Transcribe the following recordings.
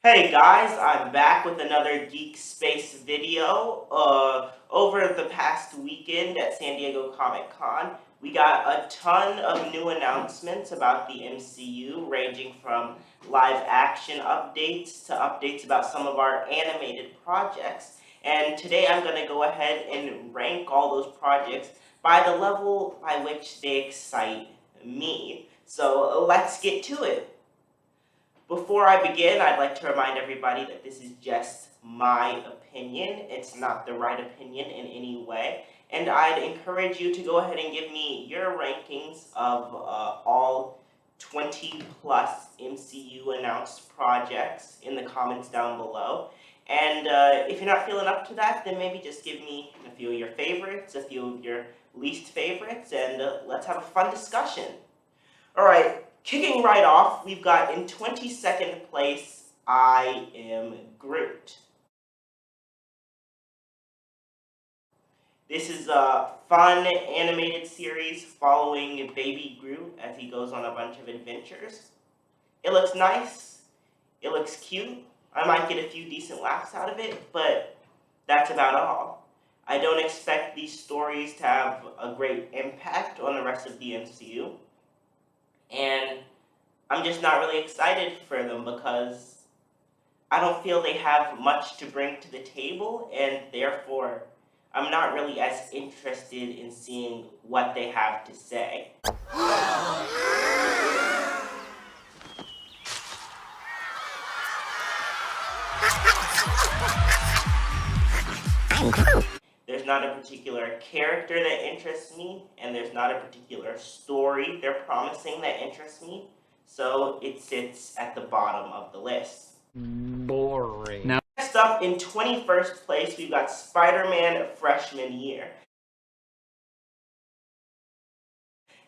Hey guys, I'm back with another Geek Space video. Over the past weekend at San Diego Comic-Con, we got a ton of new announcements about the MCU, ranging from live action updates to updates about some of our animated projects. And today I'm going to go ahead and rank all those projects by the level by which they excite me. So let's get to it. Before I begin, I'd like to remind everybody that this is just my opinion. It's not the right opinion in any way. And I'd encourage you to go ahead and give me your rankings of all 20 plus MCU announced projects in the comments down below. And if you're not feeling up to that, then maybe just give me a few of your favorites, a few of your least favorites, and let's have a fun discussion. Alright, kicking right off, we've got in 22nd place, I Am Groot. This is a fun animated series following baby Groot as he goes on a bunch of adventures. It looks nice, it looks cute, I might get a few decent laughs out of it, but that's about all. I don't expect these stories to have a great impact on the rest of the MCU. And I'm just not really excited for them because I don't feel they have much to bring to the table, and therefore I'm not really as interested in seeing what they have to say. I'm Groot. There's not a particular character that interests me, and there's not a particular story they're promising that interests me, so it sits at the bottom of the list. Boring. No. Next up, in 21st place, we've got Spider-Man Freshman Year.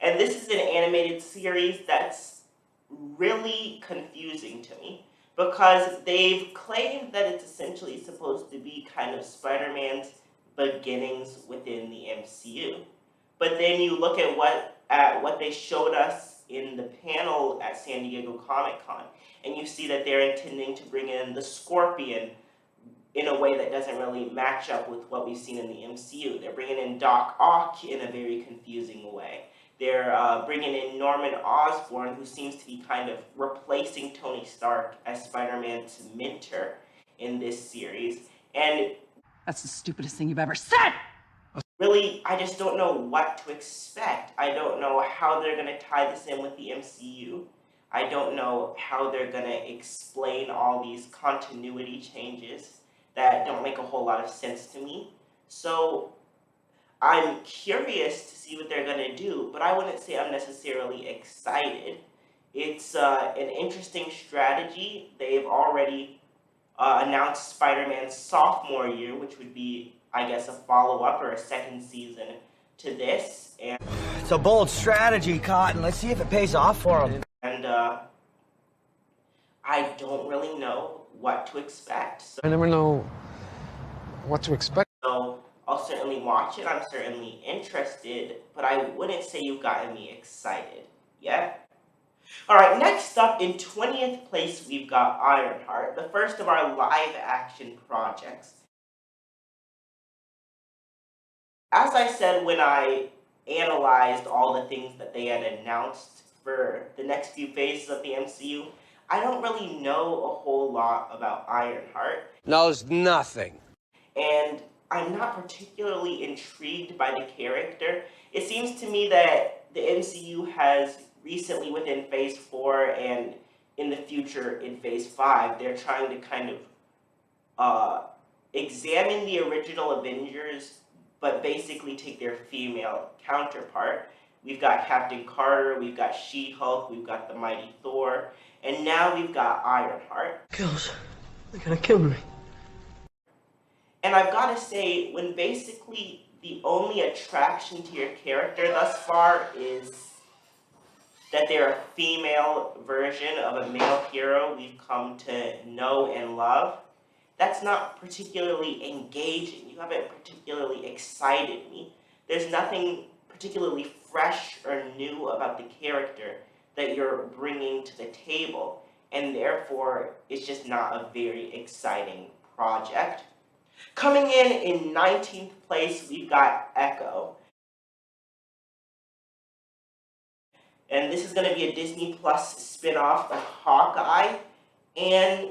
And this is an animated series that's really confusing to me, because they've claimed that it's essentially supposed to be kind of Spider-Man's beginnings within the MCU. But then you look at what they showed us in the panel at San Diego Comic-Con, and you see that they're intending to bring in the Scorpion in a way that doesn't really match up with what we've seen in the MCU. They're bringing in Doc Ock in a very confusing way. They're bringing in Norman Osborn, who seems to be kind of replacing Tony Stark as Spider-Man's mentor in this series. And that's the stupidest thing you've ever said! Really, I just don't know what to expect. I don't know how they're going to tie this in with the MCU. I don't know how they're going to explain all these continuity changes that don't make a whole lot of sense to me. So I'm curious to see what they're going to do, but I wouldn't say I'm necessarily excited. It's an interesting strategy. They've already announced Spider-Man's sophomore year, which would be, I guess, a follow-up or a second season to this. And it's a bold strategy, Cotton. Let's see if it pays off for him. And I don't really know what to expect. So, I never know what to expect. So I'll certainly watch it. I'm certainly interested, but I wouldn't say you've gotten me excited yet. Alright, next up in 20th place, we've got Ironheart, the first of our live-action projects. As I said when I analyzed all the things that they had announced for the next few phases of the MCU, I don't really know a whole lot about Ironheart. Knows nothing. And I'm not particularly intrigued by the character. It seems to me that the MCU has recently within Phase 4 and in the future in Phase 5, they're trying to kind of examine the original Avengers, but basically take their female counterpart. We've got Captain Carter, we've got She-Hulk, we've got the Mighty Thor, and now we've got Ironheart. Kills. They're gonna kill me. And I've got to say, when basically the only attraction to your character thus far is that they're a female version of a male hero we've come to know and love, that's not particularly engaging. You haven't particularly excited me. There's nothing particularly fresh or new about the character that you're bringing to the table. and therefore it's just not a very exciting project. Coming in 19th place, we've got Echo. And this is going to be a Disney Plus spin-off of Hawkeye, and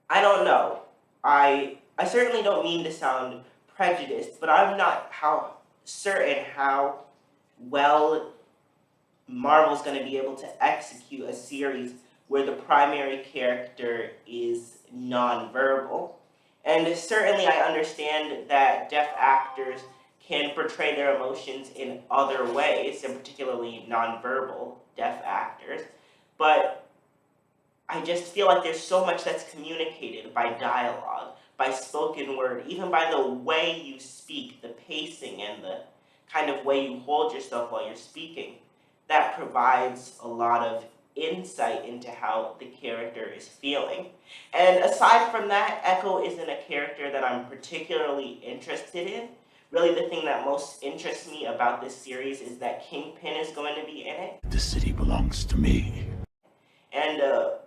I don't know. I certainly don't mean to sound prejudiced, but I'm not certain how well Marvel's going to be able to execute a series where the primary character is nonverbal. And certainly I understand that deaf actors can portray their emotions in other ways, and particularly nonverbal deaf actors, but I just feel like there's so much that's communicated by dialogue, by spoken word, even by the way you speak, the pacing and the kind of way you hold yourself while you're speaking, that provides a lot of insight into how the character is feeling. And aside from that, Echo isn't a character that I'm particularly interested in. Really, the thing that most interests me about this series is that Kingpin is going to be in it. The city belongs to me. And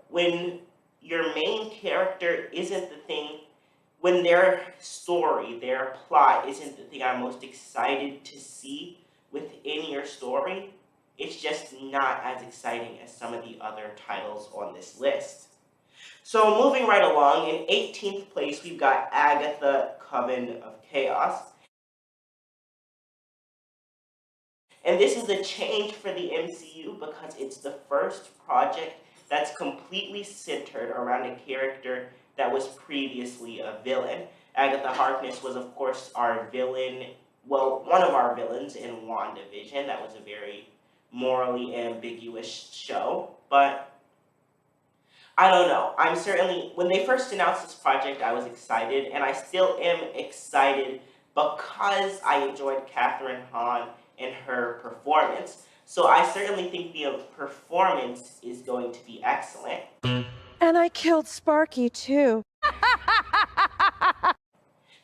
when your main character isn't the thing, when their story, their plot isn't the thing I'm most excited to see within your story, it's just not as exciting as some of the other titles on this list. So moving right along, in 18th place, we've got Agatha, Coven of Chaos. And this is a change for the MCU because it's the first project that's completely centered around a character that was previously a villain. Agatha Harkness was, of course, our villain, well, one of our villains in WandaVision. That was a very morally ambiguous show, but I don't know. I'm certainly, when they first announced this project, I was excited, and I still am excited because I enjoyed Catherine Hahn and her performance. So I certainly think the performance is going to be excellent. And I killed Sparky, too.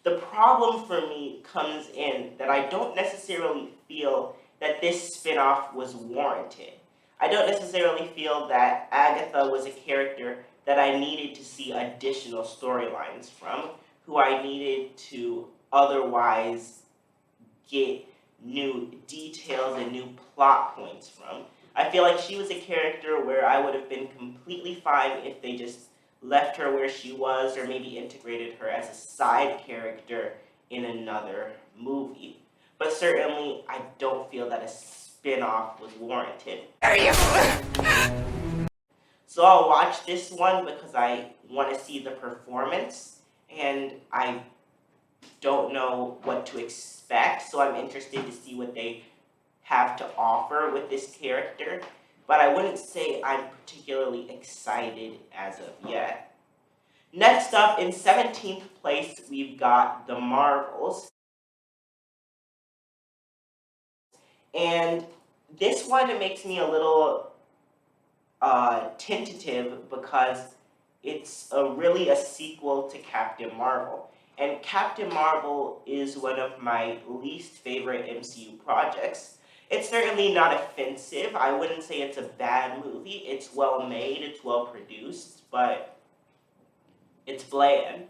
The problem for me comes in that I don't necessarily feel that this spin-off was warranted. I don't necessarily feel that Agatha was a character that I needed to see additional storylines from, who I needed to otherwise get new details and new plot points from. I feel like she was a character where I would have been completely fine if they just left her where she was, or maybe integrated her as a side character in another movie. But certainly, I don't feel that a spin-off was warranted. So I'll watch this one because I want to see the performance, and I don't know what to expect, so I'm interested to see what they have to offer with this character, but I wouldn't say I'm particularly excited as of yet. Next up, in 17th place, we've got The Marvels. And this one makes me a little tentative because it's really a sequel to Captain Marvel. And Captain Marvel is one of my least favorite MCU projects. It's certainly not offensive. I wouldn't say it's a bad movie. It's well made, it's well produced, but it's bland.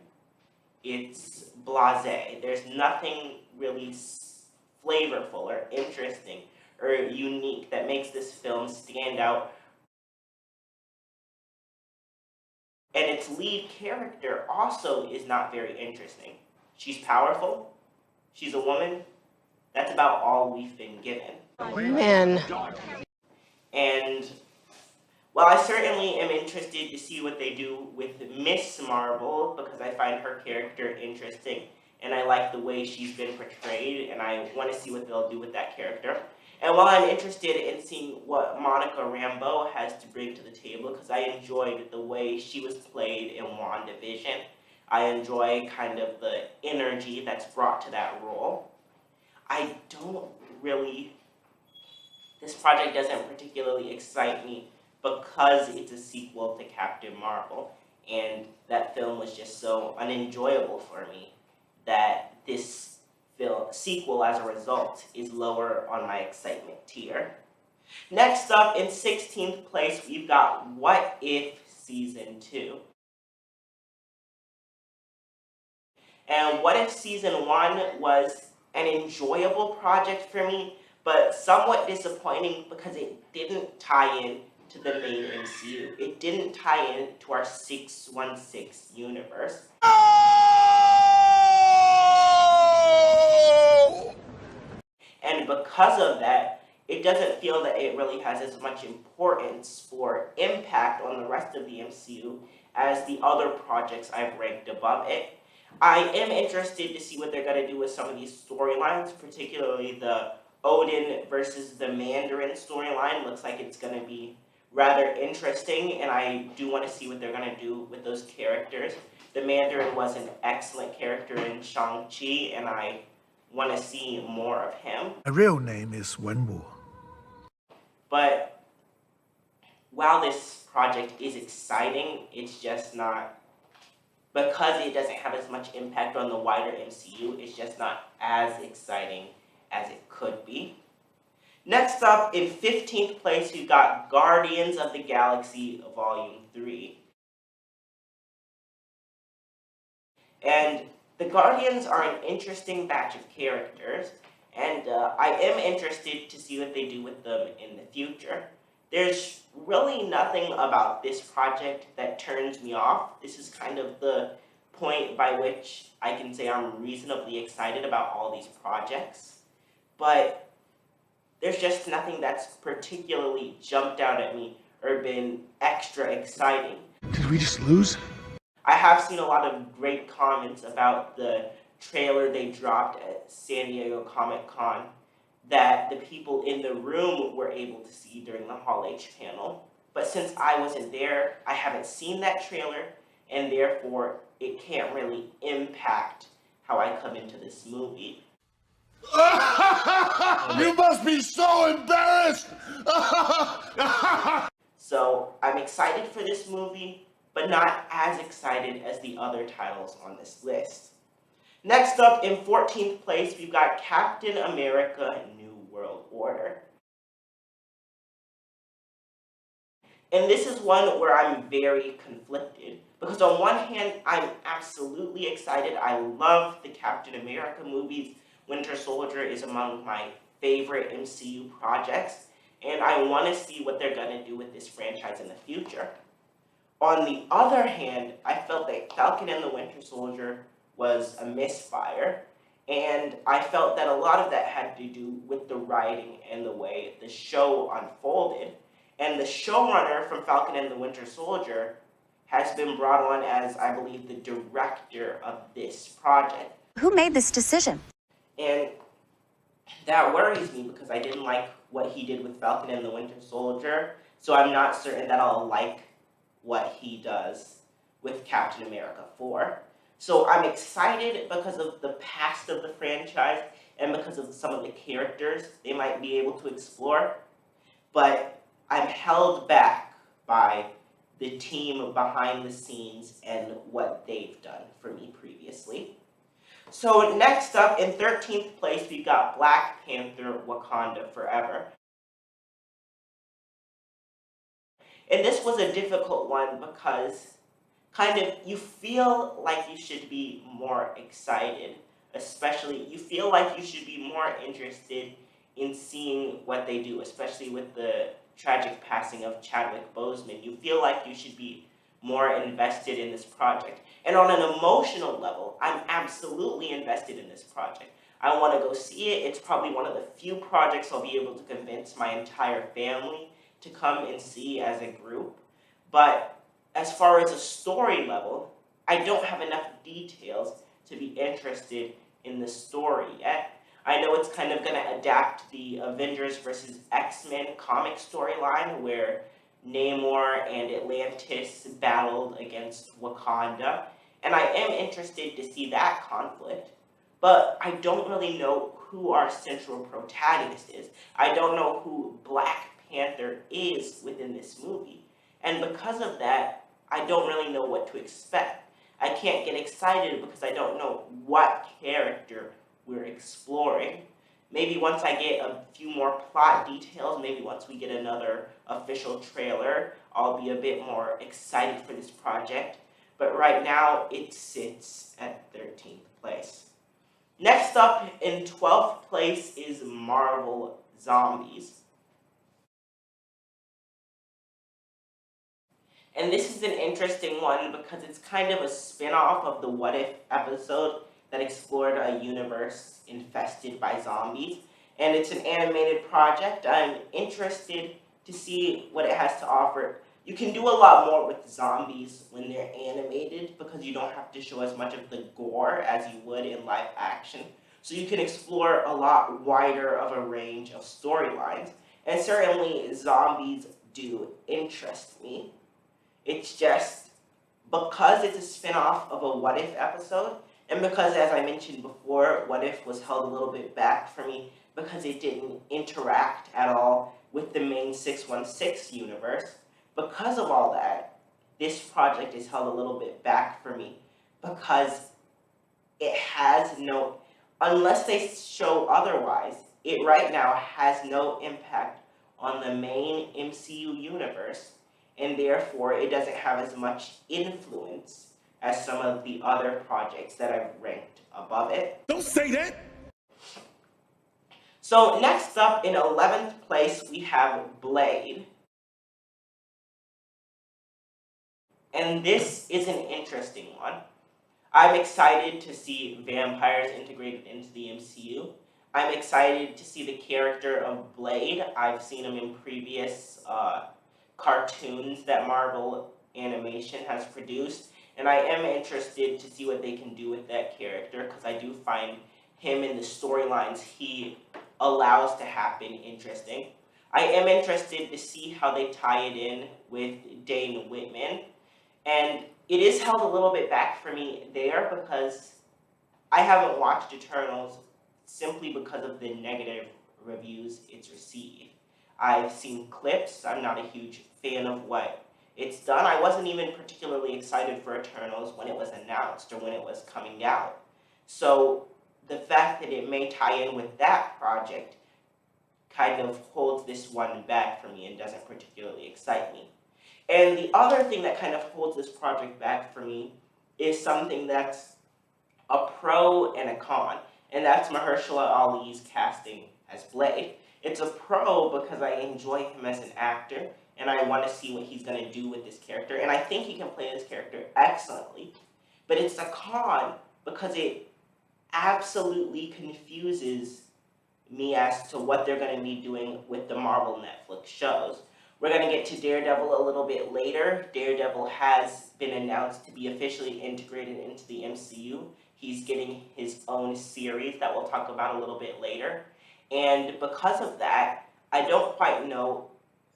It's blasé. There's nothing really flavorful or interesting or unique that makes this film stand out. And its lead character also is not very interesting. She's powerful. She's a woman. That's about all we've been given. Men. And while I certainly am interested to see what they do with Miss Marvel, because I find her character interesting, and I like the way she's been portrayed, and I want to see what they'll do with that character. And while I'm interested in seeing what Monica Rambeau has to bring to the table, because I enjoyed the way she was played in WandaVision, I enjoy kind of the energy that's brought to that role. I don't really, this project doesn't particularly excite me because it's a sequel to Captain Marvel, and that film was just so unenjoyable for me that this sequel, as a result, is lower on my excitement tier. Next up, in 16th place, we've got What If Season 2. And What If Season 1 was an enjoyable project for me, but somewhat disappointing because it didn't tie in to the main MCU. It didn't tie in to our 616 universe. And because of that, it doesn't feel that it really has as much importance or impact on the rest of the MCU as the other projects I've ranked above it. I am interested to see what they're going to do with some of these storylines, particularly the Odin versus the Mandarin storyline. Looks like it's going to be rather interesting, and I do want to see what they're going to do with those characters. The Mandarin was an excellent character in Shang-Chi, and I want to see more of him. My real name is Wenwu. But while this project is exciting, it's just not, because it doesn't have as much impact on the wider MCU, it's just not as exciting as it could be. Next up, in 15th place, we've got Guardians of the Galaxy Volume 3. And the Guardians are an interesting batch of characters, and I am interested to see what they do with them in the future. There's really nothing about this project that turns me off. This is kind of the point by which I can say I'm reasonably excited about all these projects. But there's just nothing that's particularly jumped out at me or been extra exciting. Did we just lose? I have seen a lot of great comments about the trailer they dropped at San Diego Comic-Con that the people in the room were able to see during the Hall H panel. But since I wasn't there, I haven't seen that trailer, and therefore it can't really impact how I come into this movie. You must be so embarrassed! So I'm excited for this movie, but not as excited as the other titles on this list. Next up, in 14th place, we've got Captain America: New World Order. And this is one where I'm very conflicted, because on one hand, I'm absolutely excited. I love the Captain America movies. Winter Soldier is among my favorite MCU projects, and I want to see what they're going to do with this franchise in the future. On the other hand, I felt that Falcon and the Winter Soldier was a misfire, and I felt that a lot of that had to do with the writing and the way the show unfolded. And the showrunner from Falcon and the Winter Soldier has been brought on as, I believe, the director of this project. Who made this decision? And that worries me because I didn't like what he did with Falcon and the Winter Soldier, so I'm not certain that I'll like what he does with Captain America 4. So I'm excited because of the past of the franchise and because of some of the characters they might be able to explore, but I'm held back by the team behind the scenes and what they've done for me previously. So next up, in 13th place, we've got Black Panther: Wakanda Forever. And this was a difficult one because you feel like you should be more excited, especially you feel like you should be more interested in seeing what they do, especially with the tragic passing of Chadwick Boseman. You feel like you should be more invested in this project. And on an emotional level, I'm absolutely invested in this project. I want to go see it. It's probably one of the few projects I'll be able to convince my entire family to come and see as a group. But as far as a story level, I don't have enough details to be interested in the story yet. I know it's kind of going to adapt the Avengers versus X-Men comic storyline where Namor and Atlantis battled against Wakanda, and I am interested to see that conflict, but I don't really know who our central protagonist is. I don't know who Black Panther is within this movie, and because of that, I don't really know what to expect. I can't get excited because I don't know what character we're exploring. maybe once I get a few more plot details, maybe once we get another official trailer, I'll be a bit more excited for this project. But right now, it sits at 13th place. Next up, in 12th place, is Marvel Zombies. And this is an interesting one because it's kind of a spin-off of the What If episode that explored a universe infested by zombies. And it's an animated project. I'm interested to see what it has to offer. You can do a lot more with zombies when they're animated because you don't have to show as much of the gore as you would in live action. So you can explore a lot wider of a range of storylines. And certainly zombies do interest me. It's just because it's a spin-off of a What If episode, and because, as I mentioned before, What If was held a little bit back for me because it didn't interact at all with the main 616 universe. Because of all that, this project is held a little bit back for me because it has no, unless they show otherwise, it right now has no impact on the main MCU universe, and therefore it doesn't have as much influence as some of the other projects that I've ranked above it. Don't say that! So next up, in 11th place, we have Blade. And this is an interesting one. I'm excited to see vampires integrated into the MCU. I'm excited to see the character of Blade. I've seen him in previous cartoons that Marvel Animation has produced, and I am interested to see what they can do with that character because I do find him in the storylines he allows to happen interesting. I am interested to see how they tie it in with Dane Whitman, and it is held a little bit back for me there because I haven't watched Eternals simply because of the negative reviews it's received. I've seen clips. I'm not a huge fan of what it's done. I wasn't even particularly excited for Eternals when it was announced or when it was coming out. So the fact that it may tie in with that project kind of holds this one back for me and doesn't particularly excite me. And the other thing that kind of holds this project back for me is something that's a pro and a con, and that's Mahershala Ali's casting as Blade. It's a pro because I enjoy him as an actor, and I want to see what he's going to do with this character, and I think he can play this character excellently. But it's a con because it absolutely confuses me as to what they're going to be doing with the Marvel Netflix shows. We're going to get to Daredevil a little bit later. Daredevil has been announced to be officially integrated into the MCU. He's getting his own series that we'll talk about a little bit later. And because of that, I don't quite know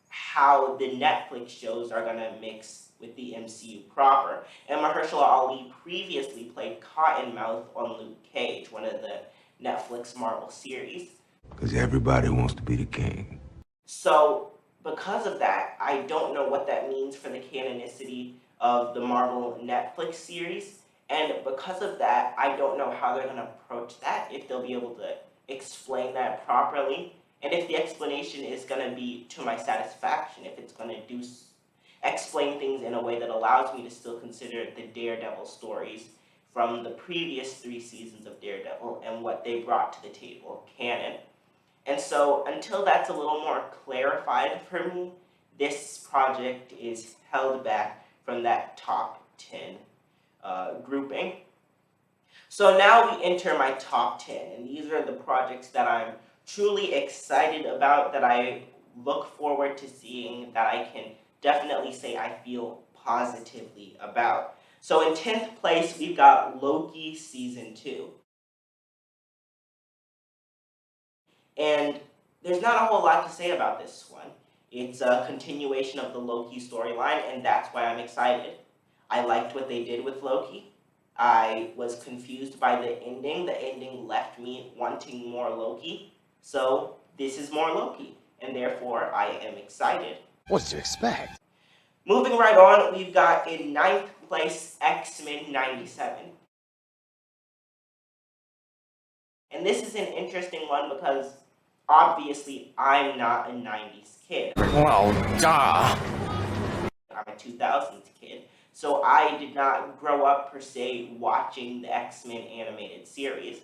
how the Netflix shows are going to mix with the MCU proper. And Mahershala Ali previously played Cottonmouth on Luke Cage, one of the Netflix Marvel series. Because everybody wants to be the king. So, because of that, I don't know what that means for the canonicity of the Marvel Netflix series. And because of that, I don't know how they're going to approach that, if they'll be able to explain that properly, and if the explanation is going to be to my satisfaction, if it's going to explain things in a way that allows me to still consider the Daredevil stories from the previous 3 seasons of Daredevil and what they brought to the table, canon. And so, until that's a little more clarified for me, this project is held back from that top 10 grouping. So now we enter my top 10, and these are the projects that I'm truly excited about, that I look forward to seeing, that I can definitely say I feel positively about. So in 10th place, we've got Loki Season 2. And there's not a whole lot to say about this one. It's a continuation of the Loki storyline, and that's why I'm excited. I liked what they did with Loki. I was confused by the ending. The ending left me wanting more Loki. So this is more Loki, and therefore I am excited. What did you expect? Moving right on, we've got in 9th place X-Men 97. And this is an interesting one because obviously I'm not a 90s kid. Well, duh. I'm a 2000s kid. So I did not grow up per se watching the X-Men animated series.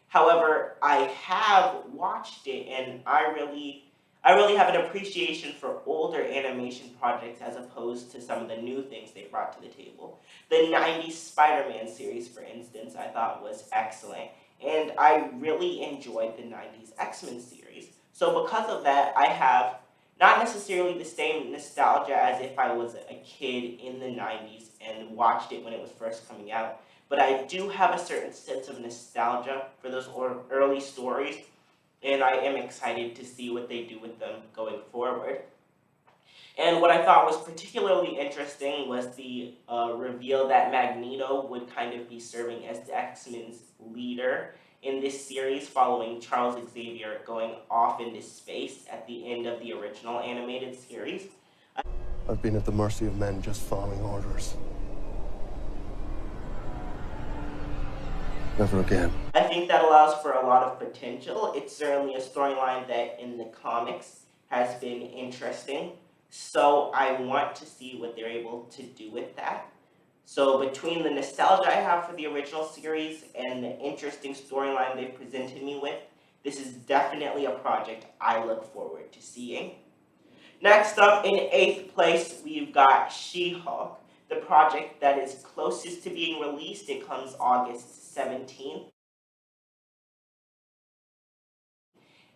However, I have watched it, and I really have an appreciation for older animation projects as opposed to some of the new things they brought to the table. The 90s Spider-Man series, for instance, I thought was excellent, and I really enjoyed the 90s X-Men series. So because of that, I have not necessarily the same nostalgia as if I was a kid in the 90s and watched it when it was first coming out, but I do have a certain sense of nostalgia for those early stories, and I am excited to see what they do with them going forward. And what I thought was particularly interesting was the reveal that Magneto would kind of be serving as the X-Men's leader in this series following Charles Xavier going off into space at the end of the original animated series. I've been at the mercy of men just following orders. Never again. I think that allows for a lot of potential. It's certainly a storyline that in the comics has been interesting. So I want to see what they're able to do with that. So between the nostalgia I have for the original series and the interesting storyline they've presented me with, this is definitely a project I look forward to seeing. Next up, in 8th place, we've got She-Hulk, the project that is closest to being released. It comes August 17th.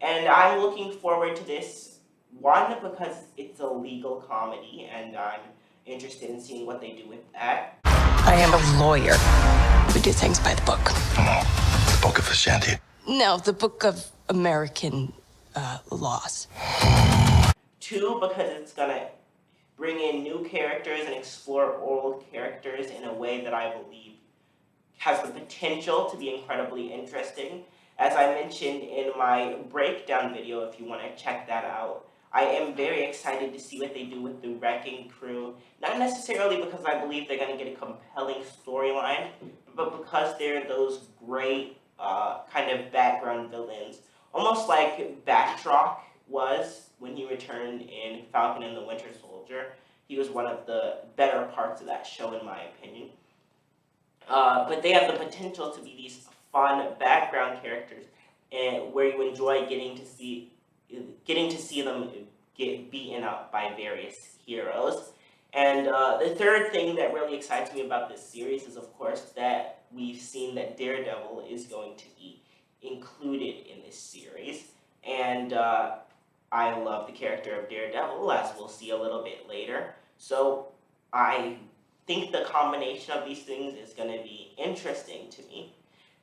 And I'm looking forward to this, one, because it's a legal comedy, and I'm interested in seeing what they do with that. I am a lawyer. We do things by the book. The Book of Ashanti. No, the book of American laws. 2, because it's going to bring in new characters and explore old characters in a way that I believe has the potential to be incredibly interesting. As I mentioned in my breakdown video, if you want to check that out, I am very excited to see what they do with the Wrecking Crew. Not necessarily because I believe they're going to get a compelling storyline, but because they're those great kind of background villains. Almost like Batroc was when he returned in Falcon and the Winter Soldier. He was one of the better parts of that show, in my opinion. But they have the potential to be these fun background characters, and where you enjoy getting to see them get beaten up by various heroes. And the third thing that really excites me about this series is, of course, that we've seen that Daredevil is going to be included in this series. And I love the character of Daredevil, as we'll see a little bit later. So I think the combination of these things is going to be interesting to me.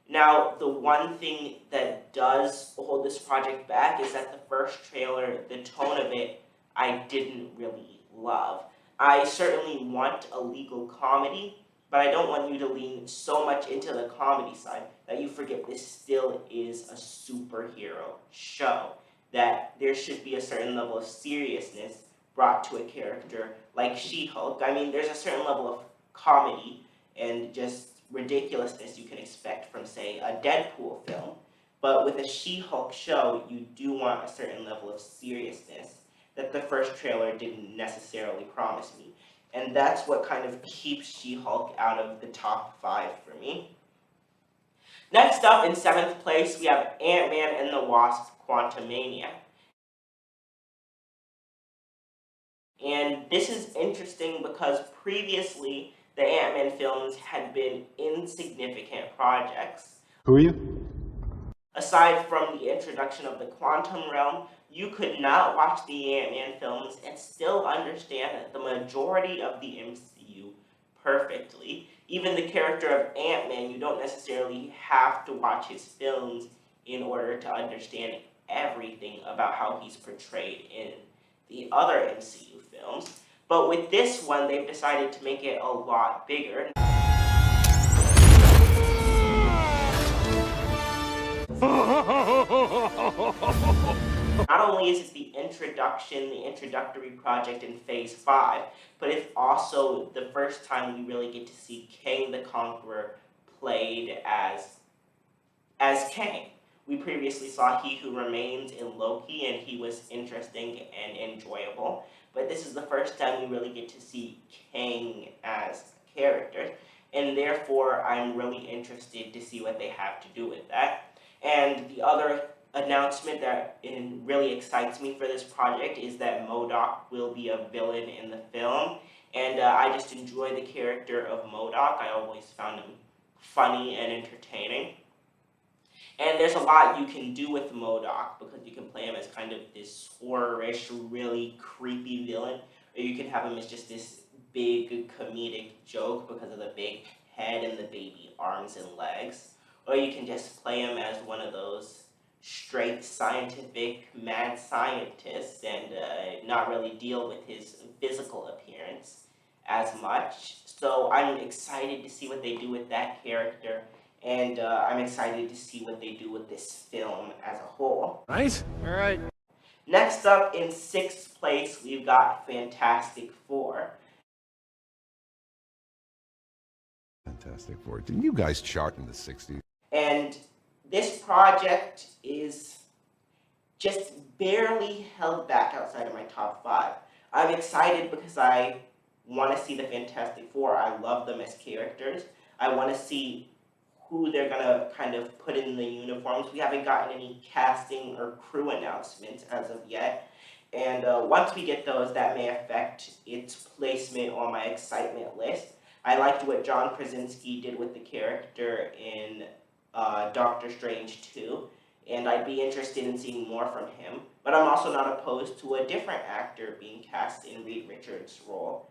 Now, the one thing that does hold this project back is that the first trailer, the tone of it, I didn't really love. I certainly want a legal comedy, but I don't want you to lean so much into the comedy side that you forget this still is a superhero show, that there should be a certain level of seriousness brought to a character like She-Hulk. I mean, there's a certain level of comedy and just ridiculousness you can expect from, say, a Deadpool film, but with a She-Hulk show, you do want a certain level of seriousness that the first trailer didn't necessarily promise me, and that's what kind of keeps She-Hulk out of the top 5 for me. Next up, in 7th place, we have Ant-Man and the Wasp: Quantumania. And this is interesting because previously, the Ant-Man films had been insignificant projects. Who are you? Aside from the introduction of the quantum realm, you could not watch the Ant-Man films and still understand the majority of the MCU perfectly. Even the character of Ant-Man, you don't necessarily have to watch his films in order to understand everything about how he's portrayed in the other MCU films. But with this one, they've decided to make it a lot bigger. Not only is it the introductory project in Phase 5, but it's also the first time we really get to see Kang the Conqueror played as Kang. We previously saw He Who Remains in Loki, and he was interesting and enjoyable. But this is the first time we really get to see Kang as a character, and therefore I'm really interested to see what they have to do with that. And the other announcement that really excites me for this project is that MODOK will be a villain in the film, and I just enjoy the character of MODOK. I always found him funny and entertaining. And there's a lot you can do with MODOK, because you can play him as kind of this horror-ish, really creepy villain, or you can have him as just this big comedic joke because of the big head and the baby arms and legs, or you can just play him as one of those straight scientific mad scientists and not really deal with his physical appearance as much. So I'm excited to see what they do with that character. And I'm excited to see what they do with this film as a whole. Right? All right. Next up, in 6th place, we've got Fantastic Four. Fantastic Four. Didn't you guys chart in the 60s? And this project is just barely held back outside of my top 5. I'm excited because I want to see the Fantastic Four. I love them as characters. I want to see who they're going to kind of put in the uniforms. We haven't gotten any casting or crew announcements as of yet. And once we get those, that may affect its placement on my excitement list. I liked what John Krasinski did with the character in Doctor Strange 2, and I'd be interested in seeing more from him. But I'm also not opposed to a different actor being cast in Reed Richards' role.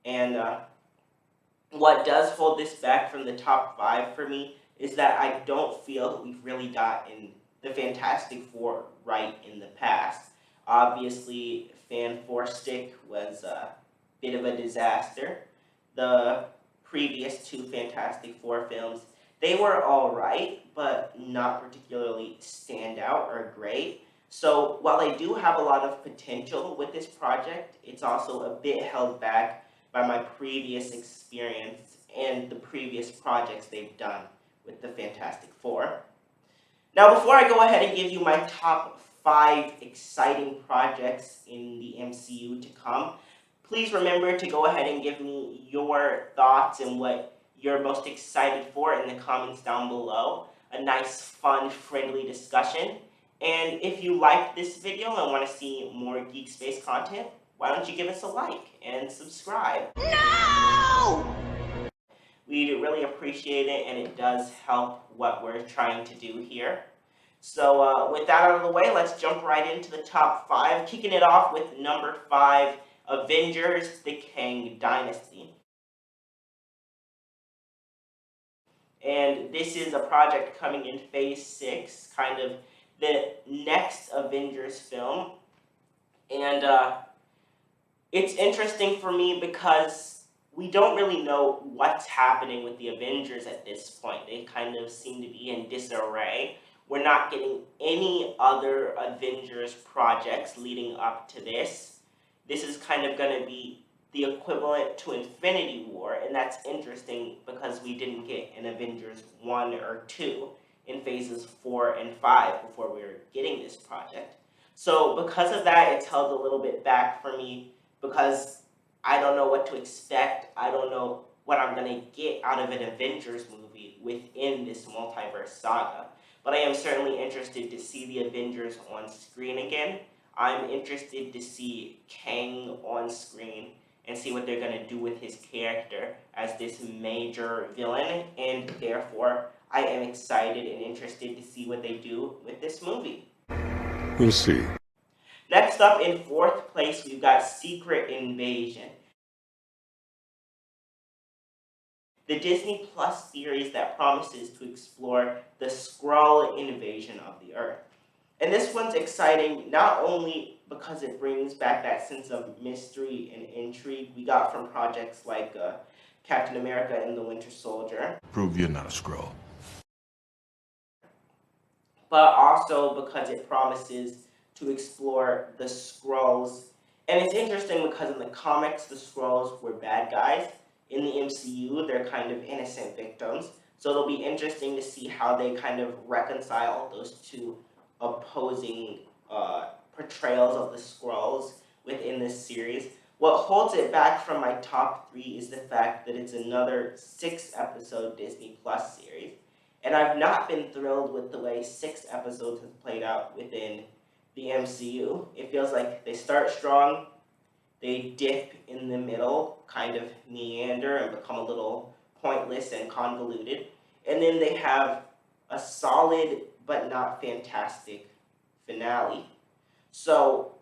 And what does hold this back from the top 5 for me is that I don't feel we've really gotten the Fantastic Four right in the past. Obviously, Fan Four Stick was a bit of a disaster. The previous 2 Fantastic Four films, they were alright, but not particularly standout or great. So while I do have a lot of potential with this project, it's also a bit held back by my previous experience and the previous projects they've done with the Fantastic Four. Now, before I go ahead and give you my top 5 exciting projects in the MCU to come, please remember to go ahead and give me your thoughts and what you're most excited for in the comments down below. A nice, fun, friendly discussion. And if you liked this video and want to see more Geek Space content, why don't you give us a like and subscribe? No! We'd really appreciate it, and it does help what we're trying to do here. So with that out of the way, let's jump right into the top 5, kicking it off with number 5, Avengers, the Kang Dynasty. And this is a project coming in Phase 6, kind of the next Avengers film. And it's interesting for me because we don't really know what's happening with the Avengers at this point. They kind of seem to be in disarray. We're not getting any other Avengers projects leading up to this. This is kind of going to be the equivalent to Infinity War, and that's interesting because we didn't get an Avengers 1 or 2 in phases 4 and 5 before we were getting this project. So because of that, it's held a little bit back for me because I don't know what to expect. I don't know what I'm going to get out of an Avengers movie within this multiverse saga. But I am certainly interested to see the Avengers on screen again. I'm interested to see Kang on screen and see what they're going to do with his character as this major villain. And therefore, I am excited and interested to see what they do with this movie. We'll see. Next up, in 4th place, we've got Secret Invasion, the Disney Plus series that promises to explore the Skrull invasion of the Earth. And this one's exciting not only because it brings back that sense of mystery and intrigue we got from projects like Captain America and the Winter Soldier, Prove you're not a Skrull. but also because it promises to explore the Skrulls. And it's interesting because in the comics, the Skrulls were bad guys. In the MCU, they're kind of innocent victims. So it'll be interesting to see how they kind of reconcile those two opposing portrayals of the Skrulls within this series. What holds it back from my top 3 is the fact that it's another 6-episode Disney Plus series. And I've not been thrilled with the way 6 episodes have played out within the MCU. It feels like they start strong, they dip in the middle, kind of meander and become a little pointless and convoluted. And then they have a solid but not fantastic finale. So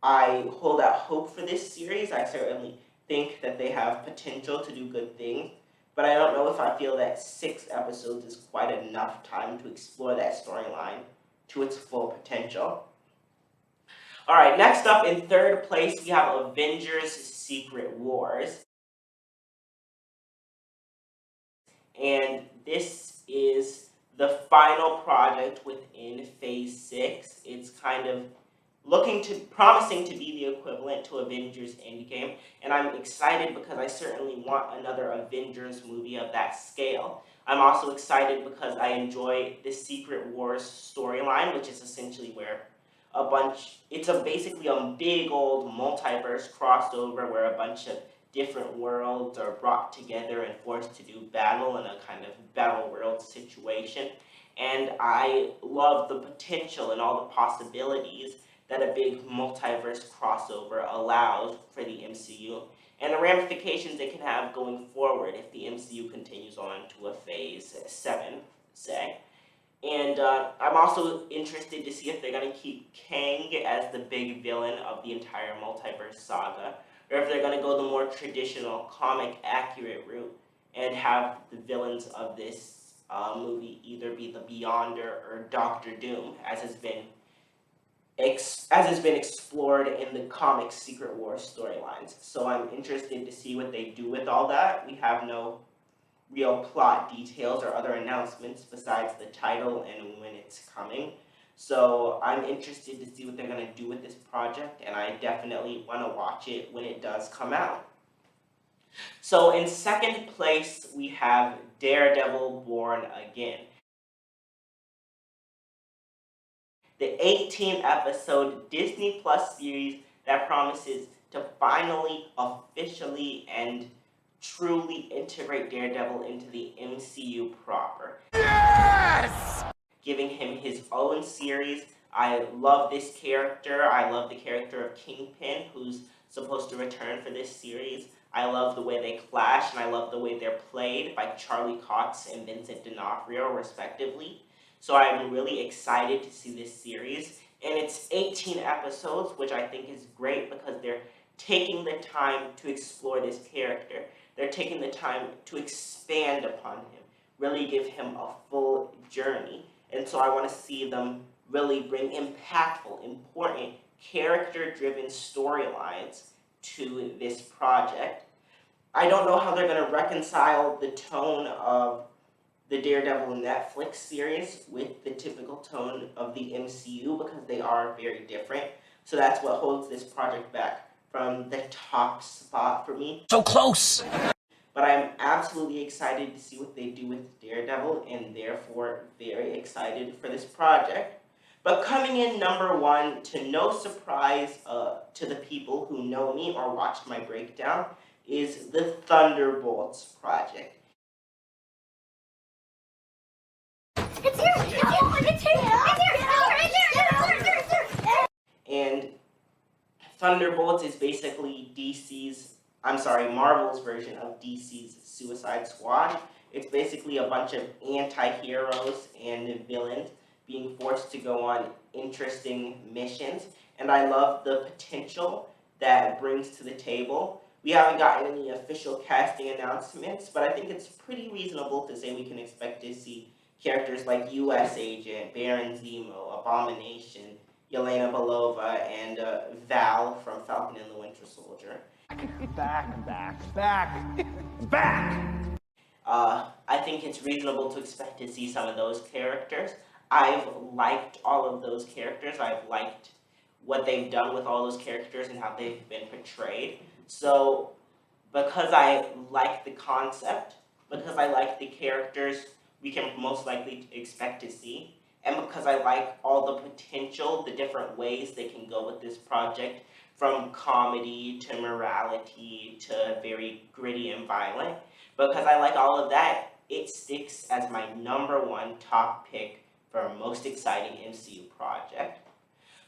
I hold out hope for this series. I certainly think that they have potential to do good things, but I don't know if I feel that 6 episodes is quite enough time to explore that storyline to its full potential. Alright, next up in 3rd place, we have Avengers Secret Wars. And this is the final project within Phase 6. It's kind of promising to be the equivalent to Avengers Endgame, and I'm excited because I certainly want another Avengers movie of that scale. I'm also excited because I enjoy the Secret Wars storyline, which is essentially where basically a big old multiverse crossover where a bunch of different worlds are brought together and forced to do battle in a kind of battle world situation. And I love the potential and all the possibilities that a big multiverse crossover allows for the MCU, and the ramifications it can have going forward if the MCU continues on to a Phase 7, say. And I'm also interested to see if they're going to keep Kang as the big villain of the entire multiverse saga, or if they're going to go the more traditional, comic-accurate route and have the villains of this movie either be the Beyonder or Doctor Doom, as has been explored in the comic Secret Wars storylines. So I'm interested to see what they do with all that. We have no real plot details or other announcements besides the title and when it's coming. So I'm interested to see what they're going to do with this project, and I definitely want to watch it when it does come out. So in 2nd place, we have Daredevil Born Again. The 18-episode Disney Plus series that promises to finally, officially, and truly integrate Daredevil into the MCU proper. Yes! Giving him his own series. I love this character. I love the character of Kingpin, who's supposed to return for this series. I love the way they clash, and I love the way they're played by Charlie Cox and Vincent D'Onofrio, respectively. So I'm really excited to see this series. And it's 18 episodes, which I think is great because they're taking the time to explore this character. They're taking the time to expand upon him, really give him a full journey. And so I want to see them really bring impactful, important, character-driven storylines to this project. I don't know how they're going to reconcile the tone of the Daredevil Netflix series with the typical tone of the MCU because they are very different. So that's what holds this project back from the top spot for me. So close! But I'm absolutely excited to see what they do with Daredevil, and therefore very excited for this project. But coming in number 1, to no surprise to the people who know me or watched my breakdown, is the Thunderbolts project. It's here! It's here! It's here! It's here! And Thunderbolts is basically Marvel's version of DC's Suicide Squad. It's basically a bunch of anti-heroes and villains being forced to go on interesting missions. And I love the potential that it brings to the table. We haven't gotten any official casting announcements, but I think it's pretty reasonable to say we can expect to see characters like U.S. Agent, Baron Zemo, Abomination, Yelena Belova, and Val from Falcon and the Winter Soldier. Back! I think it's reasonable to expect to see some of those characters. I've liked all of those characters. I've liked what they've done with all those characters and how they've been portrayed. So, because I like the concept, because I like the characters we can most likely expect to see, and because I like all the potential, the different ways they can go with this project, from comedy to morality to very gritty and violent. Because I like all of that, it sticks as my #1 top pick for a most exciting MCU project.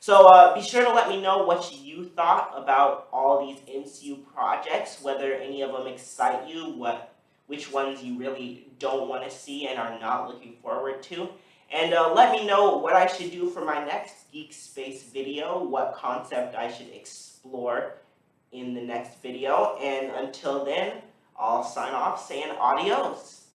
So be sure to let me know what you thought about all these MCU projects, whether any of them excite you, which ones you really don't want to see and are not looking forward to. And let me know what I should do for my next Geek Space video, what concept I should explore in the next video. And until then, I'll sign off saying adios.